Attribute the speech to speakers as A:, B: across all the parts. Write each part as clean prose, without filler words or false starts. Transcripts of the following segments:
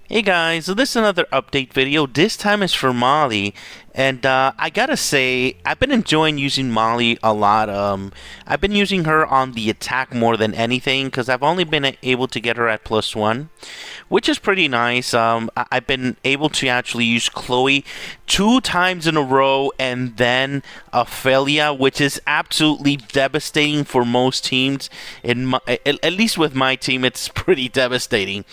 A: Hey guys, so this is another update video. This time is for Molly, and I gotta say, I've been enjoying using Molly a lot. I've been using her on the attack more than anything because I've only been able to get her at +1, which is pretty nice. I've been able to actually use Chloe 2 times in a row and then Ophelia, which is absolutely devastating for most teams. At least with my team, it's pretty devastating.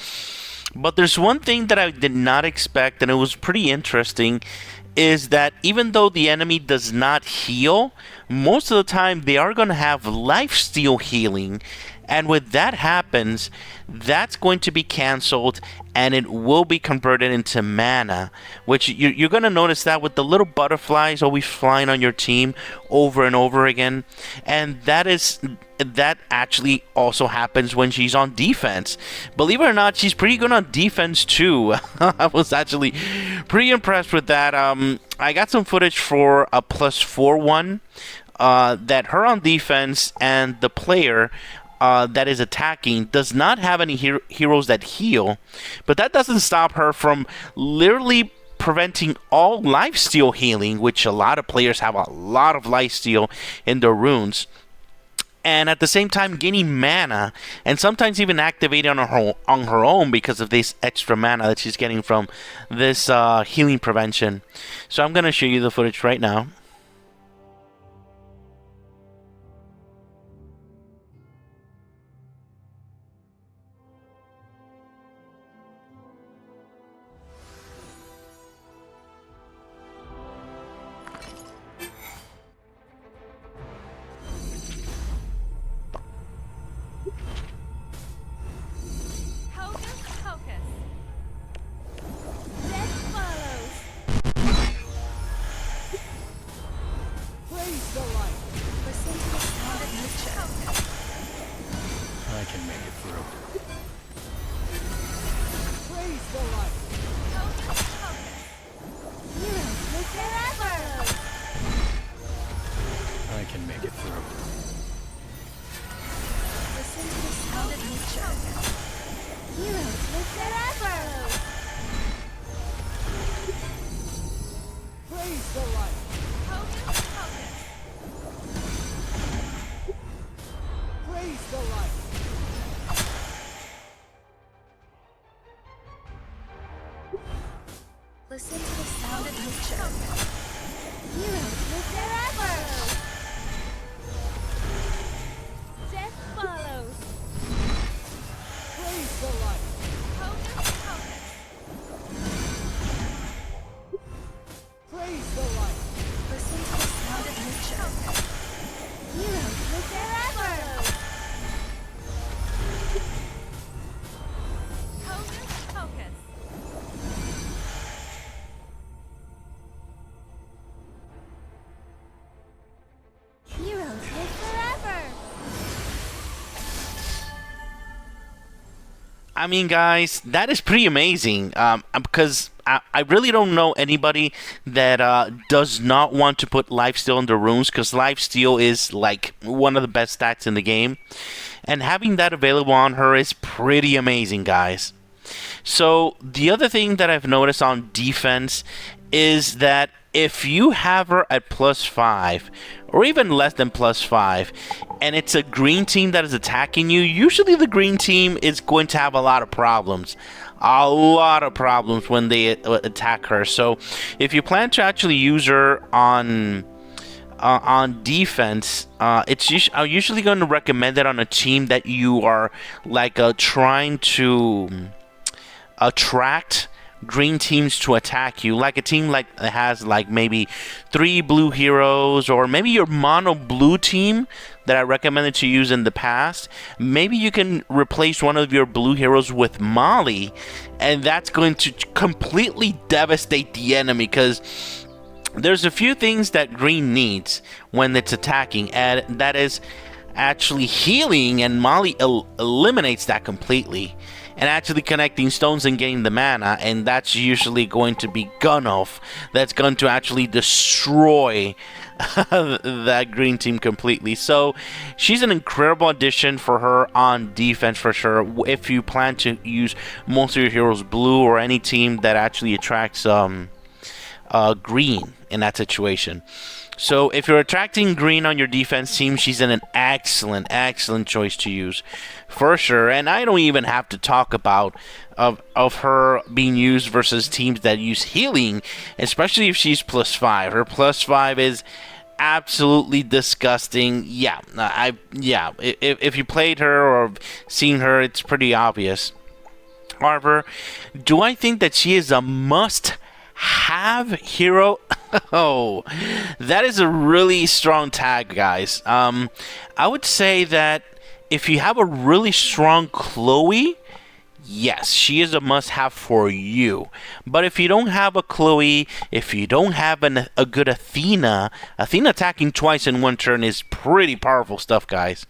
A: But there's one thing that I did not expect, and it was pretty interesting, is that even though the enemy does not heal, most of the time they are going to have lifesteal healing. And when that happens, that's going to be canceled and it will be converted into mana, which you're going to notice that with the little butterflies always flying on your team over and over again. And that actually also happens when she's on defense. Believe it or not, she's pretty good on defense too. I was actually pretty impressed with that. I got some footage for a +4 one that her on defense and the player that is attacking does not have any heroes that heal, but that doesn't stop her from literally preventing all lifesteal healing, which a lot of players have a lot of lifesteal in their runes, and at the same time gaining mana and sometimes even activating on her own because of this extra mana that she's getting from this healing prevention. So I'm going to show you the footage right now.
B: I can make it through.
C: Praise the light. Heroes live forever.
B: I can make it through.
C: Listen to the sound of nature. Heroes live forever. Praise the light. Praise the light. Listen to the sound of nature. Heroes live forever. Death follows. Praise the light. Praise the light. Listen to the sound of nature. Heroes live forever. Heroes live forever.
A: I mean, guys, that is pretty amazing. Because I really don't know anybody that does not want to put lifesteal in their runes, because lifesteal is like one of the best stats in the game, and having that available on her is pretty amazing, guys. So the other thing that I've noticed on defense is that if you have her at +5 or even less than +5 and it's a green team that is attacking you, usually the green team is going to have a lot of problems. A lot of problems when they attack her. So if you plan to actually use her on defense, I'm usually going to recommend it on a team that you are like trying to attract green teams to attack you, like a team like that has like maybe 3 blue heroes, or maybe your mono blue team that I recommended to use in the past. Maybe you can replace one of your blue heroes with Molly, and that's going to completely devastate the enemy, because there's a few things that green needs when it's attacking, and that is actually healing, and Molly eliminates that completely. and actually connecting stones and getting the mana, and that's usually going to be Gunnulf. That's going to actually destroy that green team completely. So she's an incredible addition for her on defense for sure. If you plan to use most of your heroes blue, or any team that actually attracts green in that situation. So if you're attracting green on your defense team, she's an excellent choice to use for sure. And I don't even have to talk about of her being used versus teams that use healing, especially if she's +5. Her +5 is absolutely disgusting. If you played her or seen her, it's pretty obvious. However, do I think that she is a must-have hero? Oh, that is a really strong tag, guys. I would say that if you have a really strong Chloe, yes, she is a must-have for you. But if you don't have a Chloe, if you don't have a good Athena attacking twice in one turn is pretty powerful stuff, guys.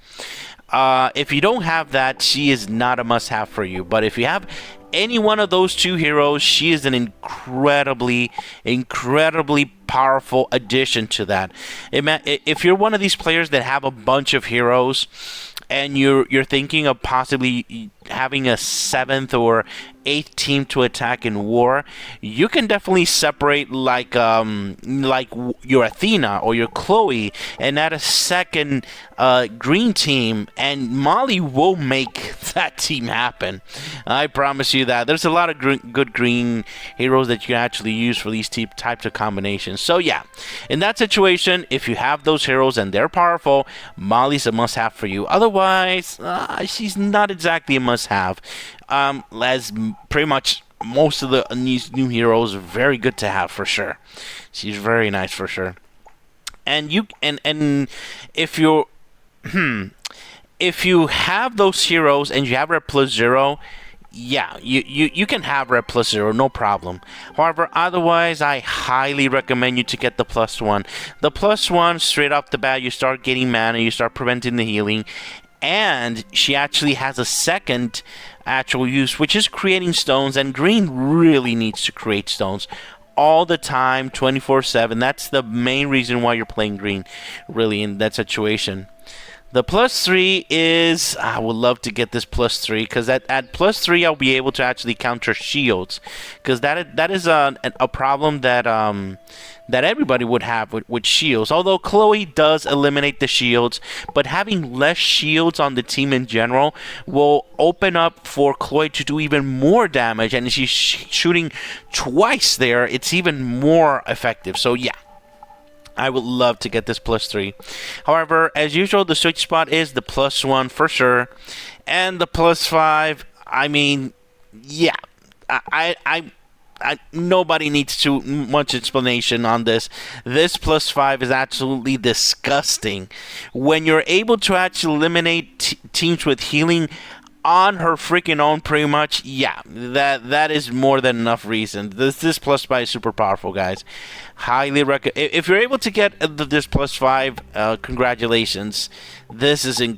A: If you don't have that, she is not a must-have for you. But if you have any one of those two heroes, she is an incredibly powerful addition to that. If you're one of these players that have a bunch of heroes, and you're thinking of possibly having a 7th or 8th team to attack in war, you can definitely separate like your Athena or your Chloe and add a second green team, and Molly will make that team happen. I promise you that. There's a lot of good green heroes that you can actually use for these types of combinations. So yeah, in that situation, if you have those heroes and they're powerful, Molly's a must-have for you. Otherwise, she's not exactly a must-have. As pretty much most of these new heroes are very good to have for sure. She's very nice for sure. And if you're if you have those heroes and you have her +0, yeah, you can have red +0, no problem. However, otherwise, I highly recommend you to get the +1. The +1, straight off the bat, you start getting mana, you start preventing the healing, and she actually has a second actual use, which is creating stones, and green really needs to create stones all the time, 24/7. That's the main reason why you're playing green, really, in that situation. The +3 is, I would love to get this +3, because at +3 I'll be able to actually counter shields, because that is a problem that that everybody would have with shields. Although Chloe does eliminate the shields, but having less shields on the team in general will open up for Chloe to do even more damage, and if she's shooting twice there, it's even more effective. So yeah, I would love to get this +3. However, as usual, the sweet spot is the +1 for sure, and the +5. I mean, yeah, I nobody needs too much explanation on this. This +5 is absolutely disgusting. When you're able to actually eliminate teams with healing on her freaking own, pretty much, yeah, that is more than enough reason. This +5 is super powerful, guys. Highly recommend. If you're able to get this +5, congratulations. This is a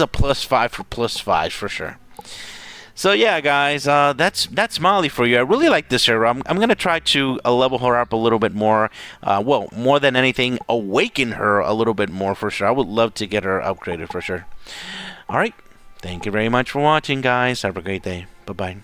A: +5 for +5 for sure. So yeah, guys, that's Molly for you. I really like this hero. I'm gonna try to level her up a little bit more. Well, more than anything, awaken her a little bit more for sure. I would love to get her upgraded for sure. All right. Thank you very much for watching, guys. Have a great day. Bye-bye.